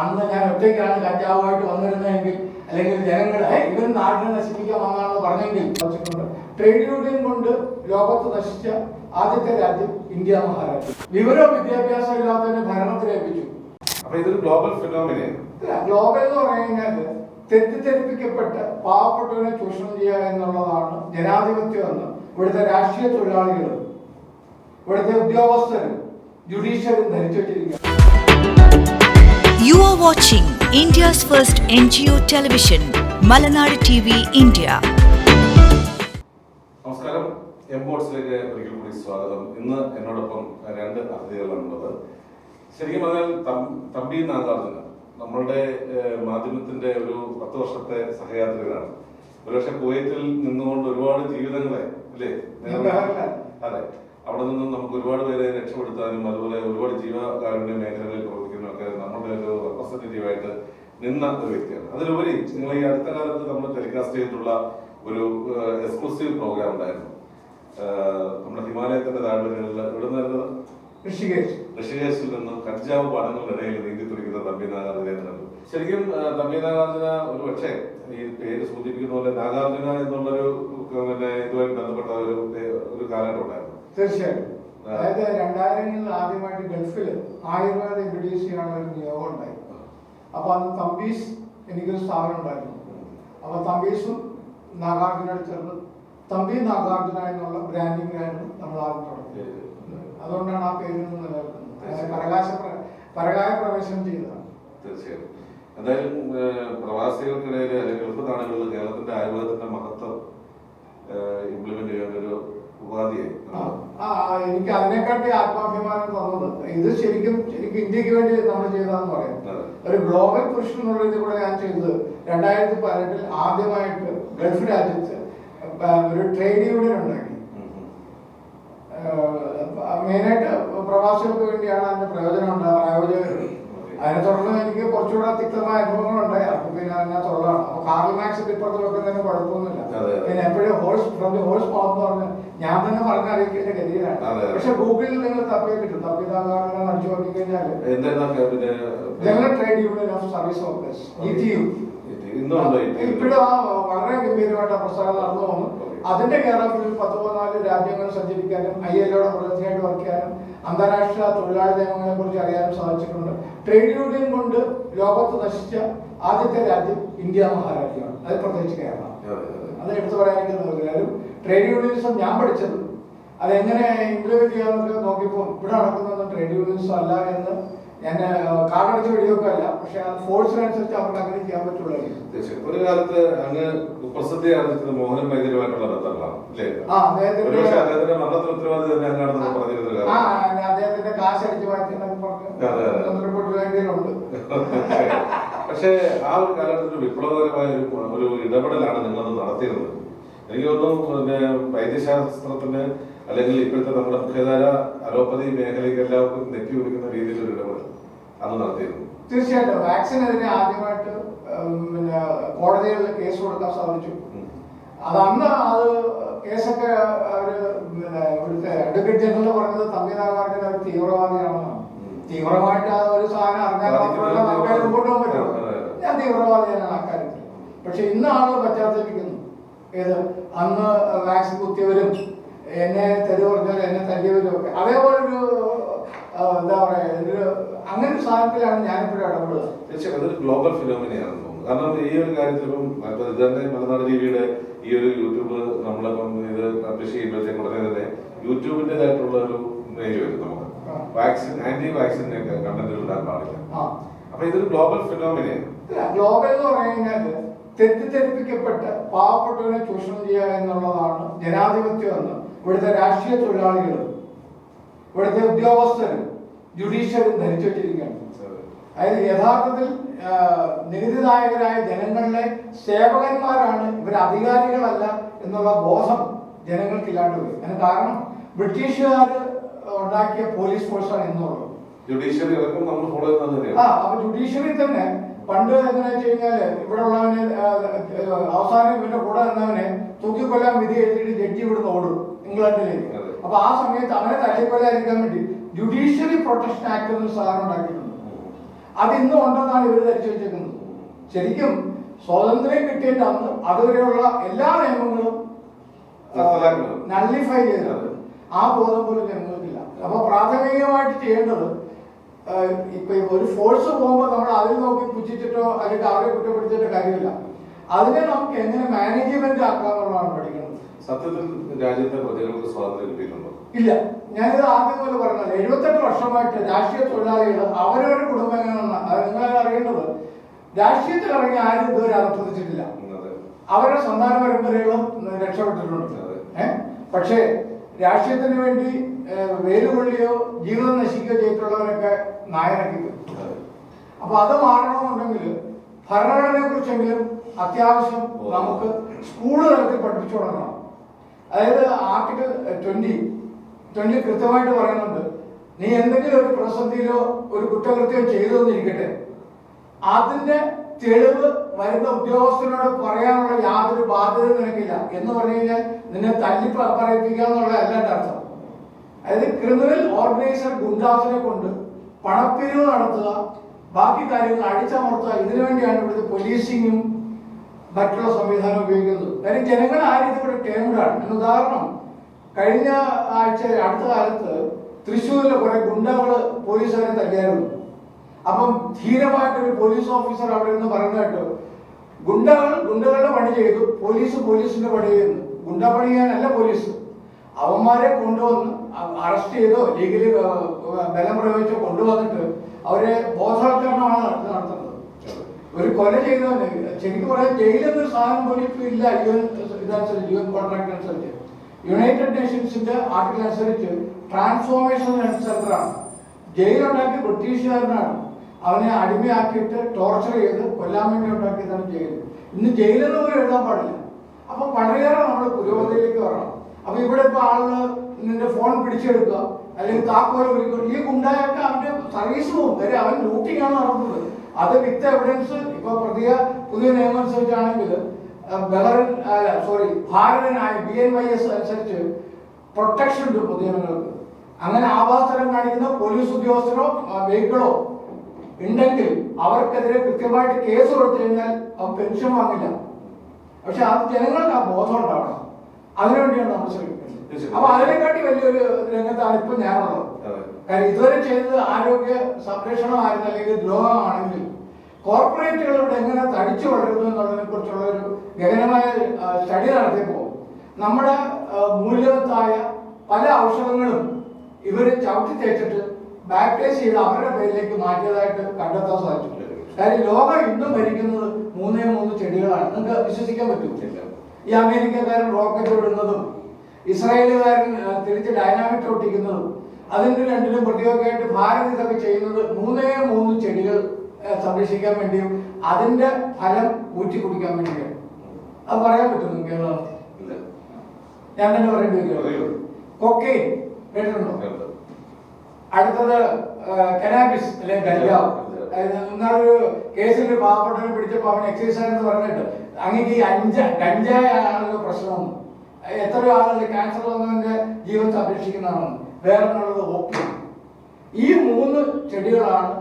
അന്ന് ഞാൻ ഒറ്റയ്ക്കാണ് കഞ്ചാവുമായിട്ട് വന്നിരുന്നതെങ്കിൽ അല്ലെങ്കിൽ ജനങ്ങളെ ഇവർ നാടിനെ നശിപ്പിക്കാൻ വന്നാണെന്ന് പറഞ്ഞെങ്കിൽ ട്രേഡ് യൂണിയൻ കൊണ്ട് ലോകത്ത് നശിച്ച ആദ്യത്തെ രാജ്യം ഇന്ത്യ മഹാരാജ്യം. വിവരവും വിദ്യാഭ്യാസം ഇല്ലാത്തതിന് ഭരണത്തിലേൽപ്പിച്ചു. അപ്പൊ ഇതൊരു ഗ്ലോബൽ ഫിനോമിന. ഗ്ലോബൽ എന്ന് പറഞ്ഞു കഴിഞ്ഞാൽ തെറ്റിദ്ധരിപ്പിക്കപ്പെട്ട് പാവപ്പെട്ടവനെ ചൂഷണം ചെയ്യുക എന്നുള്ളതാണ് ജനാധിപത്യം എന്ന് ഇവിടുത്തെ രാഷ്ട്രീയ തൊഴിലാളികളും ഇവിടുത്തെ ഉദ്യോഗസ്ഥരും ജുഡീഷ്യറും ധരിച്ചു വെച്ചിരിക്കുക. You are watching India's first NGO television, Malanadu TV, India. നമസ്കാരം, എംബോട്സിലേക്ക് ഒരിക്കൽ കൂടി സ്വാഗതം. ഇന്ന് എന്നോടൊപ്പം രണ്ട് അതിഥികളാണുള്ളത്. ശരിക്കും പറഞ്ഞാൽ തമ്പി നാഗാർജുന നമ്മളുടെ മാധ്യമത്തിന്റെ ഒരു 10 വർഷത്തെ സഹയാത്രികനാണ്. ഒരുപക്ഷെ കുവൈറ്റിൽ നിന്നുകൊണ്ട് ഒരുപാട് ജീവിതങ്ങളെ അല്ലേ, അതെ, അവിടെ നിന്നും നമുക്ക് ഒരുപാട് പേരെ രക്ഷപ്പെടുത്താനും അതുപോലെ ഒരുപാട് ജീവകാരുണ്യ മേഖലകളിൽ പ്രവർത്തിക്കുന്നതൊക്കെ നമ്മുടെ ഒരു റെപ്രസെന്റേറ്റീവായിട്ട് നിന്ന ഒരു വ്യക്തിയാണ്. അതിലുപരി നിങ്ങൾ ഈ അടുത്ത കാലത്ത് നമ്മൾ ടെലികാസ്റ്റ് ചെയ്തിട്ടുള്ള ഒരു എക്സ്ക്ലൂസീവ് പ്രോഗ്രാം ഉണ്ടായിരുന്നു. നമ്മുടെ ഹിമാലയത്തിന്റെ താഴ്വരകളിൽ ഇവിടെ നിന്ന് ഋഷികേശിൽ നിന്നും കഞ്ചാവ് പാടങ്ങളിനിടയിൽ നീന്തി തുടിക്കുന്ന തമ്പി നാഗാർജുന. ശരിക്കും തമ്പി നാഗാർജുന ഒരു പക്ഷേ ഈ പേര് സൂചിപ്പിക്കുന്ന പോലെ നാഗാർജുന എന്നുള്ളൊരു ഇതുമായി ബന്ധപ്പെട്ട ഒരു കാലഘട്ടം ഉണ്ടായിരുന്നു. തീർച്ചയായിട്ടും. അതായത് 2000-ൽ ആദ്യമായിട്ട് ഗൾഫിൽ ആയുർവേദ ഇൻട്രൊഡ്യൂസ് ചെയ്യാനുള്ള ഒരു നിയോഗം ഉണ്ടായി. അപ്പൊ അന്ന് തമ്പീസ് എനിക്കൊരു സ്ഥാപനം ഉണ്ടായിരുന്നു. അപ്പൊ തമ്പീസും നാഗാർജുന ചേർന്ന് തമ്പി നാഗാർജുന എന്നുള്ള ബ്രാൻഡിംഗായിരുന്നു നമ്മൾ ആദ്യം തുടങ്ങിയത്. അതുകൊണ്ടാണ് ആ പേരിൽ നിന്ന് നിലനിൽക്കുന്നത്. പരകായ പ്രവേശനം ചെയ്തതാണ്. തീർച്ചയായും. എന്തായാലും പ്രവാസികൾക്കിടയിൽ അല്ലെങ്കിൽ ഗൾഫ് നാടുകളിൽ കേരളത്തിന്റെ ആയുർവേദത്തിന്റെ മഹത്വം ഇംപ്ലിമെന്റ് ചെയ്യുന്ന ഒരു ഉപാധിയായി. എനിക്ക് അതിനെക്കാട്ടി ആത്മാഭിമാനം തന്നത് ഇത് ശരിക്കും ഇന്ത്യക്ക് വേണ്ടി നമ്മൾ ചെയ്തതെന്ന് പറയാം. ഒരു ഗ്ലോബൽ പുരുഷൻ എന്നുള്ള ഇത് കൂടെ ഞാൻ ചെയ്തത് 2018-ൽ ആദ്യമായിട്ട് ഗൾഫ് രാജ്യത്ത് ഒരു ട്രേഡ് യൂണിയൻ ഉണ്ടാക്കി. മെയിനായിട്ട് പ്രവാസികൾക്ക് വേണ്ടിയാണ് അതിന്റെ പ്രായോജകർ. അതിനെ തുടർന്ന് എനിക്ക് കുറച്ചുകൂടെ തിക്തമായ അനുഭവങ്ങളുണ്ടായി. അപ്പൊ പിന്നെ അതിനെ തുടരാണ്. അപ്പൊ കാർൽ മാക്സ് ഇപ്പുറത്ത് വെക്കുന്നതിന് കുഴപ്പമൊന്നുമില്ല. പിന്നെ എപ്പോഴും ഹോഴ്സ് മൗത്ത് പറഞ്ഞ് ഞാൻ തന്നെ പറഞ്ഞറിയിക്കേണ്ട ഗതിയിലാണ്. പക്ഷെ ഗൂഗിളിൽ നിങ്ങൾ തപ്പിയെ കിട്ടും. തപ്പിതാകാരണം അടിച്ചു നോക്കി കഴിഞ്ഞാൽ general trade union of service workers GTU ഇപ്പോഴും വളരെ ഗംഭീരമായിട്ട് ആ പ്രസ്ഥാനം നടന്നു പോകുന്നു. അതിന്റെ കേരളത്തിൽ 14 രാജ്യങ്ങൾ സഞ്ചരിക്കാനും ILOയുടെ പ്രതിനിധിയായിട്ട് വർക്ക് ചെയ്യാനും അന്താരാഷ്ട്ര തൊഴിലാളി നിയമങ്ങളെ കുറിച്ച് അറിയാനും സാധിച്ചിട്ടുണ്ട്. ട്രേഡ് യൂണിയൻ കൊണ്ട് ലോകത്ത് നശിച്ച ആദ്യത്തെ രാജ്യം ഇന്ത്യ മഹാരാജ്യമാണ്. അത് പ്രത്യേകിച്ച് കേരളം. അത് എടുത്തു പറയാനിരിക്കുന്നത് കാര്യം ട്രേഡ് യൂണിയനിസം ഞാൻ പഠിച്ചത് അതെങ്ങനെ ഇംപ്ലിമെന്റ് ചെയ്യാന്നൊക്കെ നോക്കിയപ്പോൾ ഇവിടെ നടക്കുന്നതൊന്നും ട്രേഡ് യൂണിയനിസം അല്ല എന്ന് ഞാൻ കാർഡടിച്ച് വെടിയൊക്കെ അല്ല. പക്ഷെ ആ ഫോഴ്സിനനുസരിച്ച് അവർക്ക് അങ്ങനെ ചെയ്യാൻ പറ്റുള്ളൂ. ഒരു കാലത്ത് അങ്ങ് പ്രസിദ്ധി ആർജിച്ചത് മോഹൻ മൈതിരിയുമായിട്ടുള്ള ബന്ധങ്ങളാണ്. അദ്ദേഹത്തിന്റെ കാശ് അടിച്ചു മാറ്റിയെന്നൊക്കെ പറഞ്ഞു. പക്ഷെ ആ ഒരു കാലഘട്ടത്തിൽ വിപ്ലവകരമായ ഒരു ഇടപെടലാണ് നിങ്ങളത് നടത്തിയിരുന്നത്. എനിക്ക് തോന്നുന്നു വൈദ്യശാസ്ത്രത്തിന് അല്ലെങ്കിൽ ഇപ്പോഴത്തെ നമ്മുടെ മുഖ്യധാര അലോപ്പതി മേഖലയ്ക്ക് എല്ലാവർക്കും നെറ്റി കൊടുക്കുന്ന രീതിയിലൊരു ഇടപെടൽ അന്ന് നടത്തിയിരുന്നു. തീർച്ചയായിട്ടും. വാക്സിനെതിരെ ആദ്യമായിട്ട് പിന്നെ കോടതികളിൽ കേസ് കൊടുക്കാൻ സാധിച്ചു. അന്ന് അത് കേസൊക്കെ അവര് പിന്നെ ഇവിടുത്തെ അഡ്വക്കേറ്റ് ജനറൽ പറഞ്ഞത് തമ്പി നാഗാർജുന ഒരു തീവ്രവാദിയാണെന്നാണ്. തീവ്രമായിട്ട് ആ ഒരു സാധനം അറിഞ്ഞാൽ മാത്രമല്ല മുമ്പോട്ട് പോകാൻ പറ്റുള്ളൂ. ഞാൻ തീവ്രവാദിയാണ് അക്കാര്യത്തിൽ. പക്ഷെ ഇന്ന് ആളുകൾ പശ്ചാത്തലിക്കുന്നു. ഏത് അന്ന് വാക്സിൻ കുത്തിയവരും എന്നെ തെരു പറഞ്ഞവരും എന്നെ തല്ലിയവരും ഒക്കെ അതേപോലൊരു എന്താ പറയാ അങ്ങനെ ഒരു സാധനത്തിലാണ് ഞാനിപ്പോഴും ഇടപെടുക. തീർച്ചയായും അതൊരു ഗ്ലോബൽ ഫിനോമിനയാണെന്ന് തോന്നുന്നു. കാരണം ഈ ഒരു കാര്യത്തിൽ ഇപ്പം ഇത് തന്നെ മലനാട് ടിവിയുടെ ഈ ഒരു യൂട്യൂബ് നമ്മളിപ്പം ഇത് പബ്ലിഷ് ചെയ്യുമ്പോഴത്തേക്ക് ഉടനെ തന്നെ യൂട്യൂബിൻ്റെതായിട്ടുള്ള ഒരു മെയിൽ വരും. നമുക്ക് വാക്സിൻ ആന്റി വാക്സിൻ കണ്ടന്റുകൾ ഇടാൻ പാടില്ല. അപ്പൊ ഇതൊരു ഗ്ലോബൽ ഫിനോമിനയാണ്. ഗ്ലോബൽ എന്ന് പറഞ്ഞു കഴിഞ്ഞാൽ തെറ്റിദ്ധരിപ്പിക്കപ്പെട്ട് പാവപ്പെട്ടവനെ ചൂഷണം ചെയ്യുക എന്നുള്ളതാണ് ജനാധിപത്യം എന്ന് ഇവിടുത്തെ രാഷ്ട്രീയ തൊഴിലാളികളും ഇവിടുത്തെ ഉദ്യോഗസ്ഥരും ജുഡീഷ്യറും ധരിച്ചു വെച്ചിരിക്കുകയാണ്. അതായത് യഥാർത്ഥത്തിൽ നികുതിദായകരായ ജനങ്ങളിലെ സേവകന്മാരാണ് ഇവർ, അധികാരികളല്ല എന്നുള്ള ബോധം ജനങ്ങൾക്കില്ലാണ്ട് പോയി. അതിന് കാരണം ബ്രിട്ടീഷുകാർ ഉണ്ടാക്കിയ പോലീസ് ഫോഴ്സാണ് ഇന്നുള്ളത്. അപ്പൊ ജുഡീഷ്യറി തന്നെ പണ്ട് എങ്ങനെ വെച്ച് കഴിഞ്ഞാല് ഇവിടെ ഉള്ളവനെ അവസാനം ഇവന്റെ കൂടെ നിന്നവനെ തൂക്കിക്കൊല്ലാൻ വിധി എഴുതിയിട്ട് ജഡ്ജി ഇവിടുന്ന് ഓടും ഇംഗ്ലണ്ടിലേക്ക്. അപ്പൊ ആ സമയത്ത് അവനെ തല്ലിക്കൊല്ലാതിരിക്കാൻ വേണ്ടി ജുഡീഷ്യറി പ്രൊട്ടക്ഷൻ ആക്ട് എന്നൊരു സാധനം ഉണ്ടാക്കിയിട്ടുണ്ട്. അത് ഇന്നും ഉണ്ടെന്നാണ് ഇവർ ധരിച്ചു വെച്ചേക്കുന്നത്. ശരിക്കും സ്വാതന്ത്ര്യം കിട്ടിയിട്ട് അന്ന് അതുവരെയുള്ള എല്ലാ നിയമങ്ങളും നള്ളിഫൈ ചെയ്തത് ആ ബോധം പോലും ഞങ്ങൾക്കില്ല. അപ്പൊ പ്രാഥമികമായിട്ട് ചെയ്യേണ്ടത് ഇപ്പൊ ഒരു ഫോഴ്സ് പോകുമ്പോൾ നമ്മൾ അതിൽ നോക്കി പുച്ഛിച്ചിട്ടോ അല്ലെങ്കിൽ അവരെ കുറ്റപ്പെടുത്തിയിട്ടോ കാര്യമില്ല. അതിനെ നമുക്ക് എങ്ങനെ മാനേജ്മെന്റ് ആക്കാന്നുള്ളതാണ് പഠിക്കുന്നത്. സത്യത്തിൽ രാജ്യത്തെ പ്രജകൾക്ക് സ്വാതന്ത്ര്യം കിട്ടിയിട്ടുണ്ടോ? ഇല്ല. ഞാനിത് ആദ്യം പോലെ പറഞ്ഞത് 78 വർഷമായിട്ട് രാഷ്ട്രീയ തൊഴിലാളികൾ അവരവരുടെ കുടുംബം എങ്ങനെയാണ് അത് നിങ്ങളത് അറിയേണ്ടത്. രാഷ്ട്രീയത്തിൽ ഇറങ്ങി ആരും ഇതുവരെ അകത്തുവച്ചിട്ടില്ല. അവരുടെ സന്താന പരമ്പരകളും രക്ഷപ്പെട്ടിട്ടുണ്ട്. പക്ഷേ രാഷ്ട്രീയത്തിന് വേണ്ടി വേലുകൊള്ളിയോ ജീവിതം നശിക്കുകയോ ചെയ്തിട്ടുള്ളവരൊക്കെ നായനാക്കി പോയി. അപ്പൊ അത് മാറണമെന്നുണ്ടെങ്കിൽ ഭരണഘടനയെ കുറിച്ചെങ്കിലും അത്യാവശ്യം നമുക്ക് സ്കൂൾ തലത്തിൽ പഠിപ്പിച്ചു തുടങ്ങണം. അതായത് ആർട്ടിക്കിൾ 20 കൃത്യമായിട്ട് പറയുന്നുണ്ട്, നീ എന്തെങ്കിലും ഒരു പ്രതിസന്ധിയിലോ ഒരു കുറ്റകൃത്യം ചെയ്തു എന്നിരിക്കട്ടെ, അതിന്റെ തെളിവ് വരുന്ന ഉദ്യോഗസ്ഥനോട് പറയാനുള്ള യാതൊരു ബാധ്യതയും നിനക്കില്ല എന്ന് പറഞ്ഞു കഴിഞ്ഞാൽ നിന്നെ തല്ലി പറയിപ്പിക്കുക എന്നുള്ളതല്ല എൻ്റെ അർത്ഥം. അതായത് ക്രിമിനൽ ഓർഗനൈസർ ഗുണ്ടാസിനെ കൊണ്ട് പണപ്പിരിവ് നടത്തുക, ബാക്കി കാര്യങ്ങൾ അടിച്ചമർത്തുക, ഇതിനുവേണ്ടിയാണ് ഇവിടുത്തെ പോലീസിങ്ങും മറ്റുള്ള സംവിധാനം ഉപയോഗിക്കുന്നത്. കാര്യം ജനങ്ങൾ ആ രീതി ഇവിടെ ടേംഡാണ്. ഉദാഹരണം, കഴിഞ്ഞ ആഴ്ച അടുത്ത കാലത്ത് തൃശ്ശൂരിലെ കുറെ ഗുണ്ടകള് പോലീസുകാരെ തല്ലിയായിരുന്നു. അപ്പം ധീരമായിട്ടൊരു പോലീസ് ഓഫീസർ അവിടെ നിന്ന് പറഞ്ഞു കേട്ടു, ഗുണ്ടകളുടെ പണി ചെയ്തു, പോലീസിന്റെ പണി ചെയ്യുന്നു. ഗുണ്ട പണി ചെയ്യാനല്ല പോലീസ്, അവന്മാരെ കൊണ്ടുവന്ന് അറസ്റ്റ് ചെയ്തോ ലീഗലി ബലം പ്രയോഗിച്ചോ കൊണ്ടുവന്നിട്ട് അവരെ ബോധവൽക്കരണമാണ് നടത്തുന്നത്. ഒരു കൊല ചെയ്തവന് ശരിക്കും പറയാൻ ജയിലെന്നൊരു സാധനം പോലും ഇപ്പൊ ഇല്ല. ഇതനുസരിച്ച് UN കോൺട്രാക്ട് അനുസരിച്ച് യുണൈറ്റഡ് നേഷൻസിന്റെ ആർട്ടിക്കിൾ അനുസരിച്ച് ട്രാൻസ്ഫോർമേഷൻ സെന്ററാണ്. ജയിലുണ്ടാക്കി ബ്രിട്ടീഷുകാരനാണ് അവനെ അടിമയാക്കിയിട്ട് ടോർച്ചർ ചെയ്ത് കൊല്ലാൻ വേണ്ടി ഉണ്ടാക്കിയതാണ് ജയിൽ. ഇന്ന് ജയിലെന്ന് പോലും എഴുതാൻ പാടില്ല. അപ്പൊ വളരെയേറെ നമ്മൾ പുരോഗതിയിലേക്ക് വരണം. അപ്പൊ ഇവിടെ ഇപ്പൊ ആളുകൾ നിന്റെ ഫോൺ പിടിച്ചെടുക്കുക അല്ലെങ്കിൽ താക്കോൽ വിളിക്കുക, ഈ ഗുണ്ടായൊക്കെ അവന്റെ സർവീസ് പോകും. കാര്യം അവൻ ലൂട്ടിംഗ് ആണ് നടത്തുന്നത്. അത് വിത്ത് എവിഡൻസ്. ഇപ്പൊ പുതിയ നിയമം അനുസരിച്ചാണെങ്കിൽ ഭാരതനായ BNYS അനുസരിച്ച് പ്രൊട്ടക്ഷൻ ഉണ്ട് പൊതുജനങ്ങൾക്ക്. അങ്ങനെ ആവാസനം കാണിക്കുന്ന പോലീസ് ഉദ്യോഗസ്ഥരോ വെഹിക്കിളോ ഉണ്ടെങ്കിൽ അവർക്കെതിരെ കൃത്യമായിട്ട് കേസ് കൊടുത്തു കഴിഞ്ഞാൽ പെൻഷൻ വാങ്ങില്ല. പക്ഷെ അത് ജനങ്ങൾക്ക് ആ ബോധം ഉണ്ടാവണം. അതിനുവേണ്ടിയാണ് നമ്മൾ ശ്രമിക്കുന്നത്. അപ്പൊ അതിനെക്കാട്ടി വലിയൊരു രംഗത്താണ് ഇപ്പൊ ഞാനുള്ളത്. കാര്യം ഇതുവരെ ചെയ്തത് ആരോഗ്യ സംരക്ഷണമായിരുന്നു അല്ലെങ്കിൽ ദ്രോഹമാണെങ്കിൽ കോർപ്പറേറ്റുകളോട് എങ്ങനെ തടിച്ചു വളരുന്നു എന്നുള്ളതിനെ കുറിച്ചുള്ള ഒരു ഗഹനമായ സ്റ്റഡി നടത്തിയപ്പോൾ നമ്മുടെ മൂല്യവത്തായ പല ഔഷധങ്ങളും ഇവര് ചവിട്ടി തേച്ചിട്ട് ബാക്ടേജ് ചെയ്ത് അവരുടെ പേരിലേക്ക് മാറ്റിയതായിട്ട് കണ്ടെത്താൻ സാധിച്ചിട്ടുണ്ട്. കാര്യം ലോകം ഇന്നും ഭരിക്കുന്നത് 3 ചെടികളാണ്. നിങ്ങൾക്ക് വിശ്വസിക്കാൻ പറ്റില്ല. ഈ അമേരിക്കക്കാരൻ റോക്കറ്റ് വിടുന്നതും ഇസ്രായേലുകാരൻ തിരിച്ച് ഡൈനാമിക് ഒട്ടിക്കുന്നതും അതിന്റെ രണ്ടിലും പ്രതിയോഗമായിട്ട് ഭാരത് ഇതൊക്കെ ചെയ്യുന്നത് 3 ചെടികൾ സംരക്ഷിക്കാൻ വേണ്ടിയും അതിന്റെ ഫലം ഊറ്റി കുടിക്കാൻ വേണ്ടിയാണ്. അത് പറയാൻ പറ്റും കേരളം? ഞാൻ തന്നെ പറയേണ്ടി വരും. കൊക്കൈൻ കേട്ടിട്ടുണ്ടോ? അടുത്തത് കനാബിസ് അല്ലെ ഗഞ്ചാവ്. ഇന്നൊരു കേസിൽ പാവപ്പെട്ടവനെ പിടിച്ചപ്പോൾ അവൻ എക്സൈസ് എന്ന് പറഞ്ഞിട്ട് അങ്ങനെ ഈ ഗഞ്ചായാണല്ലോ പ്രശ്നമെന്ന്. എത്രയോ ആളുകൾ ക്യാൻസർ വന്നവന്റെ ജീവൻ സംരക്ഷിക്കുന്നതാണെന്ന്. വേറെ ഉള്ളത് ഓപ്പിയം. ഈ 3 ചെടികളാണ്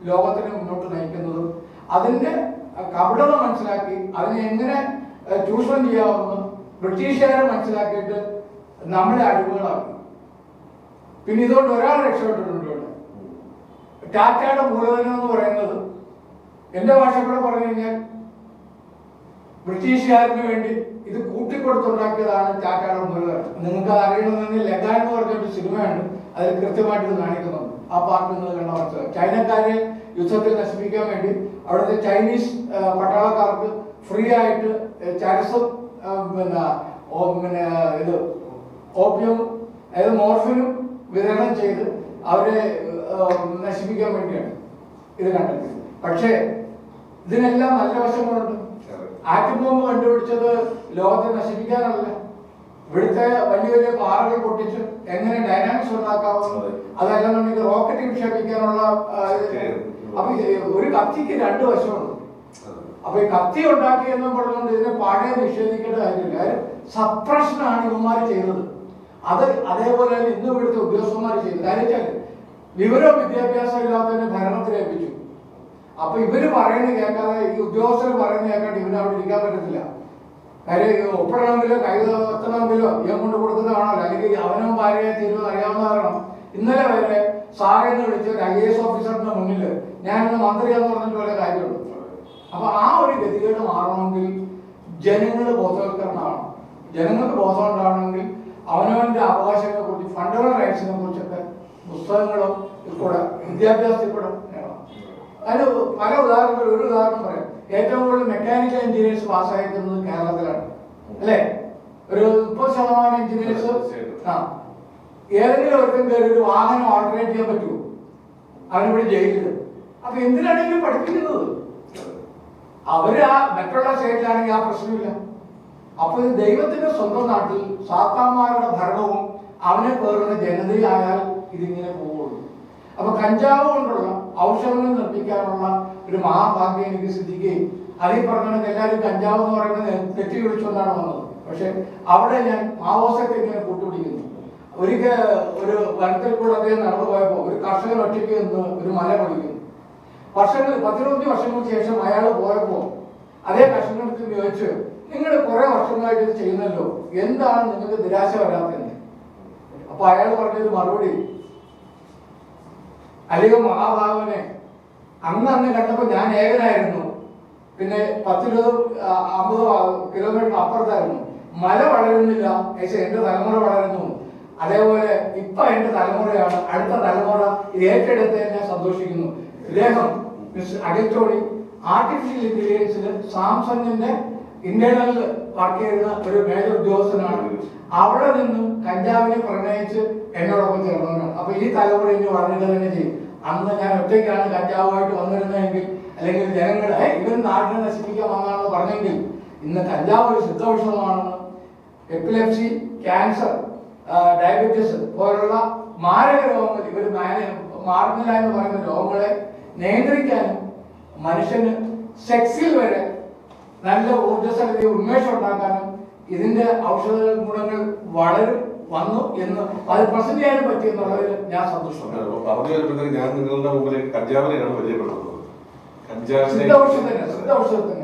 ലോകത്തിനെ മുന്നോട്ട് നയിക്കുന്നതും അതിന്റെ കപടത മനസ്സിലാക്കി അതിനെ എങ്ങനെ ചൂഷണം ചെയ്യാമെന്ന് ബ്രിട്ടീഷുകാരെ മനസ്സിലാക്കിയിട്ട് നമ്മളെ അടിമകളാക്കി. പിന്നെ ഇതുകൊണ്ട് ഒരാൾ രക്ഷപ്പെട്ടിട്ടുണ്ട്. ഇവിടെ ടാറ്റയുടെ മൂലധനം എന്ന് പറയുന്നത് എന്റെ ഭാഷ കൂടെ പറഞ്ഞു കഴിഞ്ഞാൽ ബ്രിട്ടീഷുകാരന് വേണ്ടി ഇത് കൂട്ടിക്കൊടുത്തുണ്ടാക്കിയതാണ് ടാറ്റയുടെ മൂലധനം. നിങ്ങൾക്ക് അത് അറിയണമെങ്കിൽ ലഗാൻ എന്ന് പറഞ്ഞൊരു സിനിമയുണ്ട്, അതിൽ കൃത്യമായിട്ട് ഇത് കാണിക്കുന്നുണ്ട്. ആ പാർട്ട് നിങ്ങൾ കണ്ട മനസ്സിലാവും. ചൈനക്കാരെ യുദ്ധത്തിൽ നശിപ്പിക്കാൻ വേണ്ടി അവിടുത്തെ ചൈനീസ് പട്ടാളക്കാർക്ക് ഫ്രീ ആയിട്ട് ചരസും ഇത് ഓപ്പിയവും അതായത് മോർഫിനും വിതരണം ചെയ്ത് അവരെ നശിപ്പിക്കാൻ വേണ്ടിയാണ് ഇത് കണ്ടെത്തിയത്. പക്ഷേ ഇതിനെല്ലാം നല്ല വശങ്ങളുണ്ട്. ആറ്റം ബോംബ് കണ്ടുപിടിച്ചത് ലോകത്തെ നശിപ്പിക്കാനല്ല, ഇവിടുത്തെ വലിയ പാറകൾ പൊട്ടിച്ച് എങ്ങനെ ഡൈനാമിക്സ് ഉണ്ടാക്കാവുന്നത്, അതല്ലെന്നുണ്ടെങ്കിൽ റോക്കറ്റ് വിക്ഷേപിക്കാനുള്ള. അപ്പൊ ഒരു കത്തിക്ക് 2 വശമുണ്ട്. അപ്പൊ ഈ കത്തി ഉണ്ടാക്കി എന്ന് പറഞ്ഞുകൊണ്ട് ഇതിനെ പാടെ നിഷേധിക്കേണ്ട കാര്യമില്ല. സപ്രഷനാണ് ഇവന്മാർ ചെയ്തത്. അത് അതേപോലെ തന്നെ ഇന്നും ഇവിടുത്തെ ഉദ്യോഗസ്ഥന്മാർ ചെയ്തു. കാര്യം വെച്ചാൽ വിവരവും വിദ്യാഭ്യാസം ഇല്ലാത്തതിനെ ഭരണത്തിൽ ഏൽപ്പിച്ചു. അപ്പൊ ഇവര് പറയുന്നത് കേൾക്കാതെ ഈ ഉദ്യോഗസ്ഥർ പറയുന്നത് കേൾക്കാണ്ട് ഇവന് അവിടെ ഇരിക്കാൻ പറ്റത്തില്ല. കാര്യം ഒപ്പിടണമെങ്കിലോ കൈതണമെങ്കിലോ ഇവൻ കൊണ്ട് കൊടുക്കുന്നതാണല്ലോ, അല്ലെങ്കിൽ അവനും ഭാര്യയെ തീരുമാനം അറിയാവുന്ന കാരണം ഇന്നലെ വരെ സാറെന്ന് വിളിച്ച ഒരു IAS ഓഫീസറിന്റെ മുന്നിൽ ഞാനിന്ന് മന്ത്രിയാന്ന് പറഞ്ഞിട്ട് വല്ല കാര്യമുള്ളൂ. അപ്പൊ ആ ഒരു ഗതികേട് മാറണമെങ്കിൽ ജനങ്ങൾ ബോധവൽക്കരണമാണ്. ജനങ്ങൾക്ക് ബോധം ഉണ്ടാവണമെങ്കിൽ അവനവന്റെ അവകാശങ്ങളെ കുറിച്ച്, ഫണ്ടമെന്റൽ റൈറ്റ്സിനെ കുറിച്ചൊക്കെ പുസ്തകങ്ങളും കൂടെ വിദ്യാഭ്യാസത്തിൽ കൂടെ നേടണം. അതിന് പല ഉദാഹരണങ്ങൾ, ഒരു ഉദാഹരണം പറയാം. ഏറ്റവും കൂടുതൽ മെക്കാനിക്കൽ എഞ്ചിനീയേഴ്സ് പാസ്സായിരിക്കുന്നത് കേരളത്തിലാണ്, അല്ലേ? ഒരു 30% എഞ്ചിനീയേഴ്സ്. ഏതെങ്കിലും ഒരുത്തം കയറി ഒരു വാഹനം ഓൾട്ടറേറ്റ് ചെയ്യാൻ പറ്റുമോ? അവനിവിടെ ജയിലിൽ. അപ്പൊ എന്തിനാണെങ്കിലും പഠിപ്പിക്കുന്നത്? അവര് ആ മറ്റുള്ള സ്റ്റേറ്റിലാണെങ്കിൽ ആ പ്രശ്നമില്ല. അപ്പൊ ഇത് ദൈവത്തിന്റെ സ്വന്തം നാട്ടിൽ സാത്താന്മാരുടെ ഭരണവും അവനെ പേറുന്ന ജനതയായാൽ ഇതിങ്ങനെ പോവുള്ളൂ. അപ്പൊ കഞ്ചാവ് കൊണ്ടുള്ള ഔഷധങ്ങൾ നിർമ്മിക്കാനുള്ള ഒരു മഹാഭാഗ്യം എനിക്ക് സിദ്ധിക്കുകയും അതീ പറഞ്ഞ എല്ലാവരും കഞ്ചാവ് എന്ന് പറയുന്നത് തെറ്റി വിളിച്ചുകൊണ്ടാണ് വന്നത്. പക്ഷെ അവിടെ ഞാൻ മാവോസത്തെ ഇങ്ങനെ കൂട്ടുപിടിക്കുന്നു. ഒരിക്കൽ ഒരു വനത്തിൽ കൂടെ അദ്ദേഹം നടന്നു പോയപ്പോൾ ഒരു കർഷകൻ ഒറ്റയ്ക്ക് നിന്ന് ഒരു മല പഠിക്കുന്നു. 10-15 വർഷങ്ങൾക്ക് ശേഷം അയാൾ പോയപ്പോൾ അതേ കർഷകർക്ക് ചോദിച്ചു, നിങ്ങൾ കുറെ വർഷങ്ങളായിട്ട് ഇത് ചെയ്യുന്നല്ലോ, എന്താണ് നിങ്ങൾക്ക് നിരാശ വരാത്തത്? അപ്പൊ അയാൾ പറഞ്ഞൊരു മറുപടി, അല്ലെങ്കിൽ മഹാഭാവനെ അന്ന് കണ്ടപ്പോ ഞാൻ ഏകനായിരുന്നു, പിന്നെ 10-20-50 കിലോമീറ്റർ അപ്പുറത്തായിരുന്നു, മല വളരുന്നില്ല, പക്ഷേ എന്റെ തലമുറ വളരുന്നു. അതേപോലെ ഇപ്പൊ എന്റെ തലമുറയാണ്, അടുത്ത തലമുറ ഇത് ഏറ്റെടുത്ത് ഞാൻ സന്തോഷിക്കുന്നു. ഇദ്ദേഹം മിസ്റ്റർ അഖിൽ ടോണി ആർട്ടിഫിഷ്യൽ ഇന്റലിജൻസിന് സാംസങ്ങിന്റെ ഇന്റേണൽ വർക്ക് ചെയ്യുന്ന ഒരു മേജർ ഉദ്യോഗസ്ഥനാണ്. അവിടെ നിന്ന് കഞ്ചാവിനെ പ്രണയിച്ച് എന്നോടൊപ്പം ചേർന്നവനാണ്. അപ്പൊ ഈ തലമുറ ഇനി വളരുക തന്നെ ചെയ്യും. അന്ന് ഞാൻ ഒറ്റയ്ക്കാണ് കഞ്ചാവുമായിട്ട് വന്നിരുന്നതെങ്കിൽ, അല്ലെങ്കിൽ ജനങ്ങളെ ഇവൻ നാടിനെ നശിപ്പിക്കാൻ വന്നാണെന്ന് പറഞ്ഞെങ്കിൽ, ഇന്ന് കഞ്ചാവ് ഒരു സിദ്ധൌഷധമാണെന്ന്, എപ്പിലെപ്സി, ക്യാൻസർ, ഡയബറ്റീസ് പോലുള്ള മാരക രോഗങ്ങൾ ഇവർ മാറുന്നില്ല എന്ന് പറയുന്ന രോഗങ്ങളെ നിയന്ത്രിക്കാനും മനുഷ്യന് സെക്സിൽ വരെ നല്ല ഊർജ്ജസ്വലത, ഉന്മേഷം ഉണ്ടാക്കാനും ഇതിന്റെ ഔഷധ ഗുണങ്ങൾ വന്നു എന്ന് അത് പ്രസന്റ് ചെയ്യാനും പറ്റി എന്നുള്ളതിൽ ഞാൻ സന്തോഷമുണ്ട്. പറഞ്ഞു വരുമ്പോഴത്തേക്ക് ഞാൻ നിങ്ങളുടെ മുമ്പിലേക്ക് കഞ്ചാവിനെയാണ് പരിചയപ്പെടുന്നത്.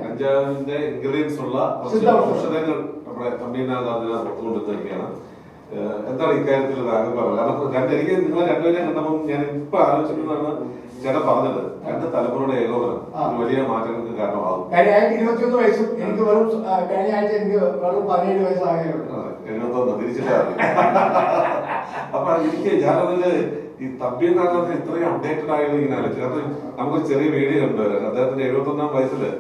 കഞ്ചാവിന്റെ ഇൻഗ്രീഡിയൻസ് ഉള്ള ഔഷധങ്ങൾ നമ്മുടെ തമിഴ്നാട് പുറത്തുകൊണ്ടിരിക്കുകയാണ്. എന്താണ് ഇക്കാര്യത്തിൽ താങ്കൾ പറഞ്ഞത്? കാരണം എനിക്ക് നിങ്ങളെ രണ്ടുപേരെയും കണ്ടപ്പോൾ ഞാൻ ഇപ്പൊ ആലോചിക്കുന്നതാണ് ചേട്ടൻ പറഞ്ഞത്, രണ്ട് തലമുറയുടെ ഏകോപനം വലിയ മാറ്റങ്ങൾക്ക് കാരണമാകും. 21 വയസ്സും എനിക്ക് വെറും കഴിഞ്ഞ ആഴ്ച എനിക്ക് വെറും 17 വയസ്സാകുന്നു. 71 തിരിച്ചിട്ടാണ്. അപ്പൊ എനിക്ക് ഞാനതില് ഈ തമ്പിനാഥ് ഇത്രയും അപ്ഡേറ്റഡ് ആയത് ഇങ്ങനെ ആലോചിച്ചു. കാരണം നമുക്ക് ചെറിയ വീഡിയോ കണ്ടുവരാം. അദ്ദേഹത്തിന്റെ 71-ാം വയസ്സില്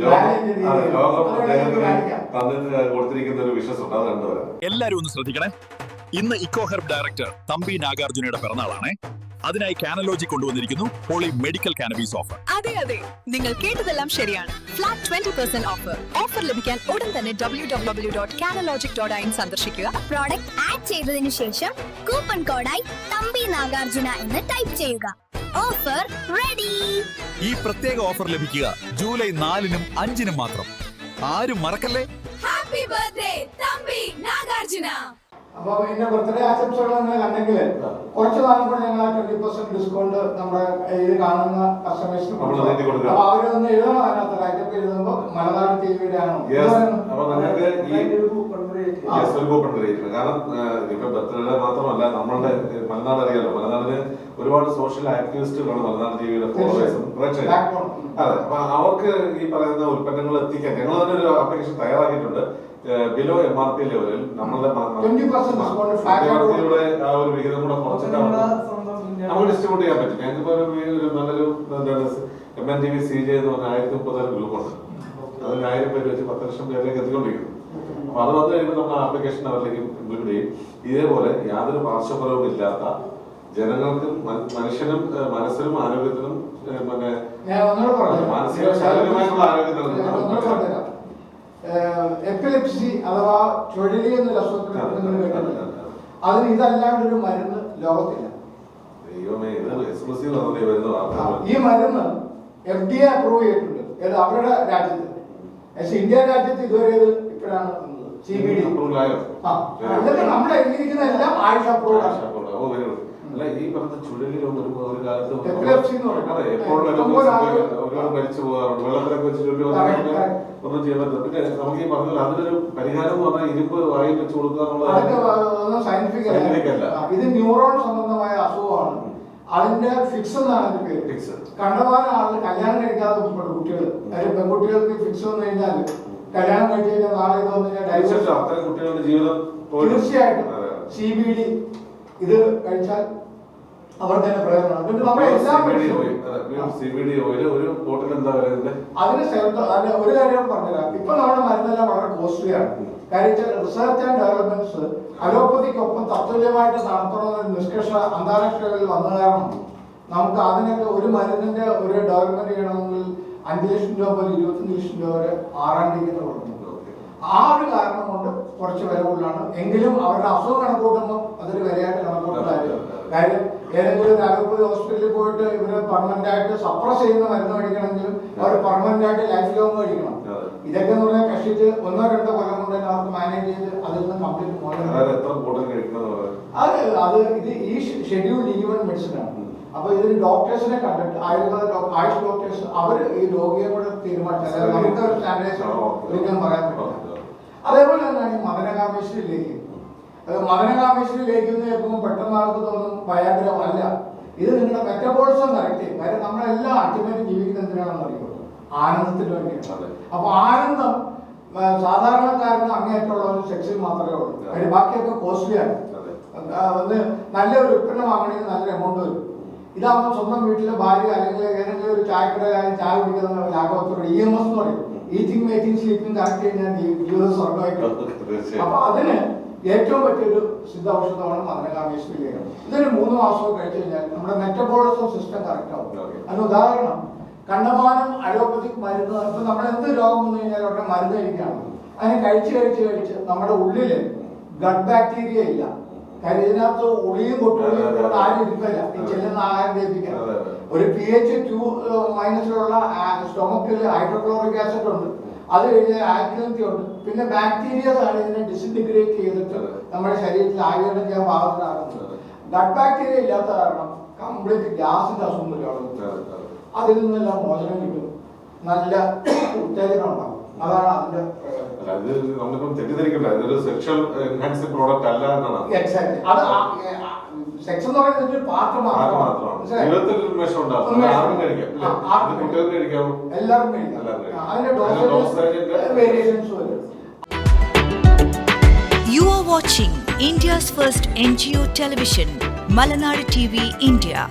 ലോകം അദ്ദേഹത്തിന് തന്നിട്ട് കൊടുത്തിരിക്കുന്ന ഒരു വിശ്വസുണ്ട്, അത് കണ്ടുവരാം. എല്ലാരും ഒന്ന് ശ്രദ്ധിക്കണേ. ഇന്ന് ഇക്കോ ഹെർബ് ഡയറക്ടർ തമ്പി നാഗാർജുനയുടെ പിറന്നാളാണ്. അതിനായി കാനലോജി കൊണ്ടുവന്നിരിക്കുന്നു പോളി മെഡിക്കൽ കാനബീസ് ഓഫർ. അതെ, നിങ്ങൾ കേട്ടതെല്ലാം ശരിയാണ്. ഫ്ലാറ്റ് 20% ഓഫർ ലഭിക്കാൻ ഉടൻ തന്നെ www.canalogic.in സന്ദർശിക്കുക. പ്രോഡക്റ്റ് ആഡ് ചെയ്തതിനു ശേഷം കൂപ്പൺ കോഡായി തമ്പി നാഗാർജുന എന്ന് ടൈപ്പ് ചെയ്യുക. Offer ready. ഈ പ്രത്യേക ഓഫർ ലഭിക്കുക ജൂലൈ 4-നും 5-നും മാത്രം. ആരും മറക്കല്ലേ. Happy birthday Thampi Nagarjuna. അപ്പൊ എന്റെ ബർത്ത്ഡേ ആശംസകൾ നിങ്ങൾ കണ്ടെങ്കിൽ കുറച്ച് നാളും കൂടെ ഞങ്ങൾ 20% ഡിസ്കൗണ്ട് നമ്മുടെ ഇത് കാണുന്ന കസ്റ്റമേഴ്സിന് കൊടുക്കും. അപ്പൊ അവരൊന്ന് എഴുതണം, അതിനകത്ത് റൈറ്റപ്പ് എഴുതുമ്പോ മലനാട് ടിവിയുടെ ആണോ. കാരണം ഇപ്പൊ ബർത്ത്ഡേ മാത്രമല്ല, നമ്മളുടെ മലനാട് അറിയാലോ, മലനാടിന് ഒരുപാട് സോഷ്യൽ ആക്ടിവിസ്റ്റുകളാണ് മലനാട് ടിവിയുടെ ഫോളോവേഴ്സും പ്രേക്ഷകരും. അതെ, അപ്പൊ അവർക്ക് ഈ പറയുന്ന ഉൽപ്പന്നങ്ങൾ എത്തിക്കാൻ ഞങ്ങൾ തന്നെ ഒരു ആപ്ലിക്കേഷൻ തയ്യാറാക്കിയിട്ടുണ്ട്. ബിലോ MRP ലെവലിൽ നമ്മളുടെ ആ ഒരു വിഹിതം കൂടെ കുറച്ചിട്ട് നമുക്ക് ഡിസ്ട്രിബ്യൂട്ട് ചെയ്യാൻ പറ്റും. ഞങ്ങൾക്കിപ്പോ ഒരു നല്ലൊരു MNTV CJ എന്ന് പറഞ്ഞ 1030 ഗ്രൂപ്പുണ്ട്. അതിൽ 1000 പേര് വെച്ച് 10 ലക്ഷം പേരിലേക്ക് എത്തിക്കൊണ്ടിരിക്കുന്നു. അപ്പൊ അത് വന്നു കഴിയുമ്പോൾ നമ്മൾ ആപ്ലിക്കേഷൻ അവരിലേക്ക് ഇംപ്ലിമെന്റ് ചെയ്യും. ഇതേപോലെ യാതൊരു പാർശ്വഫലവും ഇല്ലാത്ത ജനങ്ങൾക്കും മനുഷ്യനും മനസ്സിനും ആരോഗ്യത്തിനും പിന്നെ മാനസിക ശാരീരികമായിട്ടുള്ള ആരോഗ്യത്തിനും എപ്പിലെപ്സി അഥവാ ചുഴലി എന്നൊരു അസുഖത്തിന് അതിന് ഇതല്ലാണ്ട് ഒരു മരുന്ന് ലോകത്തില്ല. ഈ മരുന്ന് FDA അപ്രൂവ് ചെയ്തിട്ടുണ്ട് അവരുടെ രാജ്യത്ത്. പക്ഷെ ഇന്ത്യ രാജ്യത്ത് ഇതുവരെ ഇപ്പോഴാണ് CBD. ഇതൊക്കെ നമ്മുടെ എഴുതിയിരിക്കുന്ന എല്ലാം ആയുഷ് അപ്രൂവ് ആണ്. അല്ല ഈ പറഞ്ഞ ചുഴലി രോഗം ഒരു കാലത്ത് Epilepsy എന്ന് പറയും. അതെ എപ്പോഴും ഒരുപാട് മരിച്ചു പോകാറുണ്ട്. വെള്ളത്തിലൊക്കെ വെച്ച് ചുഴലി ഒന്നും ചെയ്യാൻ പറ്റില്ല. പിന്നെ നമുക്ക് ഈ പറഞ്ഞാൽ അതിനൊരു പരിഹാരം എന്ന് പറഞ്ഞാൽ ഇരുമ്പ് വായിൽ വെച്ച് കൊടുക്കുക എന്നുള്ളത് സയന്റിഫിക് അല്ല. ഇത് ന്യൂറോൺ സംബന്ധമായ അസുഖമാണ്. അതിന്റെ ഫിക്സ് എന്നാണ് അതിന്റെ പേര്. ഫിക്സ് കണ്ടമാനം ആളുകൾ കല്യാണം കഴിക്കാതെ കുട്ടികൾ, അതായത് പെൺകുട്ടികൾക്ക് ഫിക്സ് വന്നു കഴിഞ്ഞാൽ കല്യാണം കഴിച്ചു കഴിഞ്ഞാൽ നാളെ ഇത് വന്നു കഴിഞ്ഞാൽ ഡൈവേഴ്സ്. അത്തരം കുട്ടികളുടെ ജീവിതം തീർച്ചയായിട്ടും CBD ഇത് കഴിച്ചാൽ അവർക്ക് തന്നെ പ്രയോജനമാണ്. പിന്നെ നമ്മൾ എല്ലാം CBD ഓയിൽ ഒരു ബോട്ടിൽ എന്താ പറയുന്നത്? അതിന് ഒരു കാര്യം പറഞ്ഞുതരാം. ഇപ്പൊ നമ്മുടെ മരുന്നെല്ലാം വളരെ കോസ്റ്റ്ലിയാണ്. കാര്യം റിസർച്ച് ആൻഡ് ഡെവലപ്മെന്റ്സ് അലോപ്പതിക്കൊപ്പം തത്തുല്യമായിട്ട് നടത്തണമെന്ന് നിഷ്കർഷ അന്താരാഷ്ട്ര ലെവലിൽ വന്ന കാരണം നമുക്ക് അതിനൊക്കെ ഒരു മരുന്നിന്റെ ഒരു ഡെവലപ്മെന്റ് ചെയ്യണമെങ്കിൽ 5 ലക്ഷം രൂപ മുതൽ 25 ലക്ഷം രൂപ വരെ R&D കൊടുക്കുന്നുണ്ട്. ആ ഒരു കാരണം കൊണ്ട് കുറച്ച് വില കൂടുതലാണ്. എങ്കിലും അവരുടെ അസുഖം കണക്കൂട്ടുമ്പോൾ അതൊരു വിലയായിട്ട് കണക്കൂട്ടുന്നതായിരുന്നു. കാര്യം ഏതെങ്കിലും ഒരു അലോപ്പതി ഹോസ്പിറ്റലിൽ പോയിട്ട് ഇവര് പെർമനന്റ് ആയിട്ട് സപ്രസ് ചെയ്യുന്ന മരുന്ന് കഴിക്കണമെങ്കിലും അവർ പെർമനന്റ് ആയിട്ട് ലൈഫ് ലോങ് കഴിക്കണം. ഇതൊക്കെ എന്ന് പറഞ്ഞാൽ കഷ്ടിച്ച് 1-2 കൊല്ലം കൊണ്ട് തന്നെ അവർക്ക് മാനേജ് ചെയ്ത് അതിൽ നിന്ന് കംപ്ലീറ്റ് അത് ഇത് ഈ ഷെഡ്യൂൾഡ് E1 മെഡിസിൻ ആണ്. അപ്പൊ ഇതിന് ഡോക്ടേഴ്സിനെ കണ്ടിട്ട് ആയുഷ് ഡോക്ടേഴ്സ് അവർ ഈ രോഗിയെ കൂടെ തീരുമാനിച്ചത് നമുക്ക് ഒരു സ്റ്റാൻഡേർഡ് ഒരിക്കലും പറയാൻ പറ്റില്ല. അതേപോലെ തന്നെയാണ് ഈ മദനകാമേശ്വരിയിലേക്ക്. മദനകാമേശ്വരിയിലേക്ക് എന്ന് കേൾക്കുമ്പോൾ പെട്ടെന്ന് ആൾക്ക് തോന്നും വയാഗ്ര അല്ല. ഇത് നിങ്ങളുടെ മെറ്റബോളിസം കറക്റ്റ് ചെയ്യും. കാര്യം നമ്മളെല്ലാം അൾട്ടിമേറ്റ് ജീവിക്കുന്നത് എന്തിനാണെന്ന് അറിയുള്ളൂ, ആനന്ദത്തിന് വേണ്ടിയാണ്. അപ്പൊ ആനന്ദം സാധാരണക്കാരന് അങ്ങേയറ്റുള്ള ഒരു സെക്സിൽ മാത്രമേ ഉള്ളൂ. കാര്യം ബാക്കിയൊക്കെ കോസ്റ്റ്ലിയാണ്. ഒന്ന് നല്ലൊരു ഉൽപ്പന്നം വാങ്ങണമെങ്കിൽ നല്ലൊരു എമൗണ്ട് വരും. ഇതാകുമ്പോൾ സ്വന്തം വീട്ടിലെ ഭാര്യ അല്ലെങ്കിൽ ഏതെങ്കിലും ഒരു ചായക്കടയിലായാലും ചായ കുടിക്കുന്ന ലാഘവത്തോടെ EMS എന്ന് പറയും, ഈറ്റിംഗ് മേറ്റിംഗ് സ്ലീപ്പിംഗ് കറക്റ്റ് കഴിഞ്ഞാൽ ജീവിതം സ്വർഗമായിട്ട്. അപ്പൊ അതിന് ഏറ്റവും പറ്റിയൊരു സിദ്ധ ഔഷധമാണ് മദനകാമേശ്വരി ലേഹം. ഇതൊരു 3 മാസം കഴിച്ചു കഴിഞ്ഞാൽ നമ്മുടെ മെറ്റബോളിസം സിസ്റ്റം കറക്റ്റ് ആവും. അതിന് ഉദാഹരണം കണ്ടമാനം അലോപ്പതിക് മരുന്ന്. ഇപ്പൊ നമ്മൾ എന്ത് രോഗം വന്നു കഴിഞ്ഞാൽ അവിടെ മരുന്ന് കഴിക്കുകയാണ്. അതിനെ കഴിച്ച് നമ്മുടെ ഉള്ളില് ഗട്ട് ബാക്ടീരിയ ഇല്ല. കാര്യം ഇതിനകത്ത് ഉളിയും കൊട്ടുകയും ആരും ഇരിക്കില്ല ഈ ചെല്ലുന്ന ആഹാരം ദഹിപ്പിക്കാൻ. ഒരു pH 2- സ്റ്റൊമക്കിൽ ഹൈഡ്രോക്ലോറിക് ആസിഡ് ഉണ്ട്. അത് കഴിഞ്ഞാൽ ആൽക്കലിറ്റി ഉണ്ട്. പിന്നെ ബാക്ടീരിയസ് ആണ് ഇതിനെ ഡിസിൻറ്റിഗ്രേറ്റ് ചെയ്തിട്ട് നമ്മുടെ ശരീരത്തിൽ ആഗിരണം ചെയ്യാൻ പാകത്തിലാകുന്നത്. ഗട്ട് ബാക്ടീരിയ ഇല്ലാത്ത കാരണം കംപ്ലീറ്റ് ഗ്യാസിന്റെ അസുഖം വരികയാണ്. അതിൽ നിന്നെല്ലാം മോചനം കിട്ടും, നല്ല ഉത്തേജനം ഉണ്ടാകും. അതാണ് അതിന്റെ എക്സാക്ട്. അത് സെക്സ് എന്ന് പറയുന്നത് ഒരു പാർട്ട് മാത്രമാണ്. എല്ലാവർക്കും കഴിക്കാം. അതിന്റെ ഡോസേജ് വേരിയേഷൻസ് വരും. You are watching India's first NGO television, Malanadu TV India.